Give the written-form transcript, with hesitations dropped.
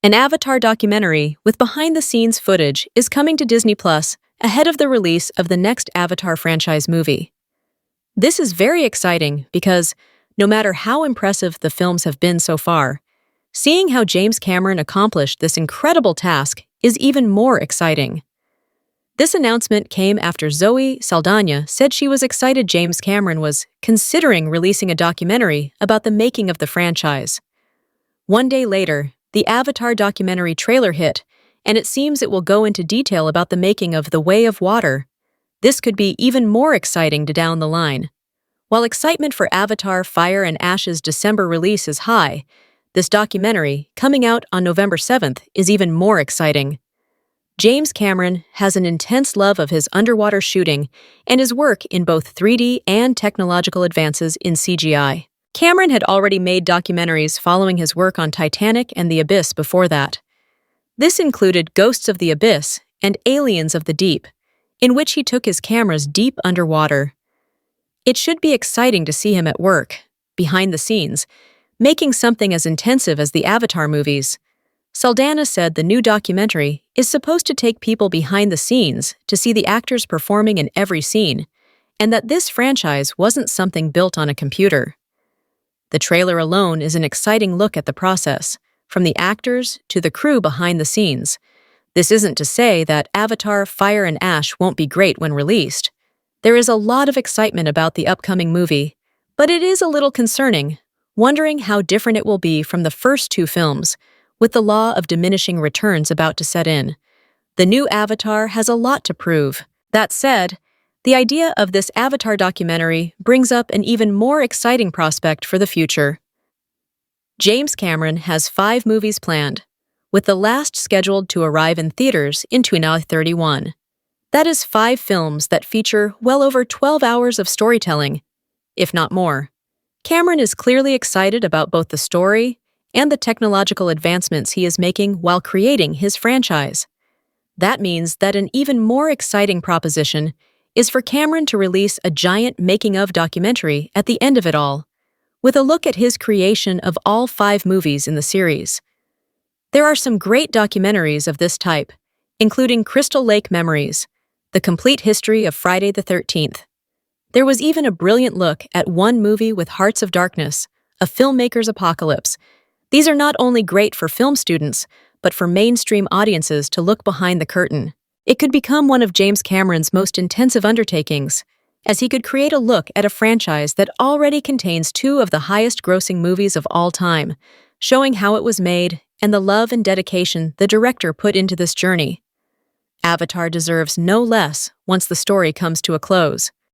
An Avatar documentary with behind-the-scenes footage is coming to Disney Plus ahead of the release of the next Avatar franchise movie. This is very exciting because, no matter how impressive the films have been so far, seeing how James Cameron accomplished this incredible task is even more exciting. This announcement came after Zoe Saldana said she was excited James Cameron was considering releasing a documentary about the making of the franchise. One day later, the Avatar documentary trailer hit, and it seems it will go into detail about the making of The Way of Water. This could be even more exciting down the line. While excitement for Avatar Fire and Ash's December release is high, this documentary, coming out on November 7th, is even more exciting. James Cameron has an intense love of his underwater shooting and his work in both 3D and technological advances in CGI. Cameron had already made documentaries following his work on Titanic and The Abyss before that. This included Ghosts of the Abyss and Aliens of the Deep, in which he took his cameras deep underwater. It should be exciting to see him at work, behind the scenes, making something as intensive as the Avatar movies. Saldana said the new documentary is supposed to take people behind the scenes to see the actors performing in every scene, and that this franchise wasn't something built on a computer. The trailer alone is an exciting look at the process, from the actors to the crew behind the scenes. This isn't to say that Avatar Fire and Ash won't be great when released. There is a lot of excitement about the upcoming movie, but it is a little concerning, wondering how different it will be from the first two films, with the law of diminishing returns about to set in. The new Avatar has a lot to prove. That said, the idea of this Avatar documentary brings up an even more exciting prospect for the future. James Cameron has 5 movies planned, with the last scheduled to arrive in theaters in 2031. That is 5 films that feature well over 12 hours of storytelling, if not more. Cameron is clearly excited about both the story and the technological advancements he is making while creating his franchise. That means that an even more exciting proposition is for Cameron to release a giant making-of documentary at the end of it all, with a look at his creation of all 5 movies in the series. There are some great documentaries of this type, including Crystal Lake Memories, The Complete History of Friday the 13th. There was even a brilliant look at one movie with Hearts of Darkness, a filmmaker's apocalypse. These are not only great for film students, but for mainstream audiences to look behind the curtain. It could become one of James Cameron's most intensive undertakings, as he could create a look at a franchise that already contains 2 of the highest-grossing movies of all time, showing how it was made and the love and dedication the director put into this journey. Avatar deserves no less once the story comes to a close.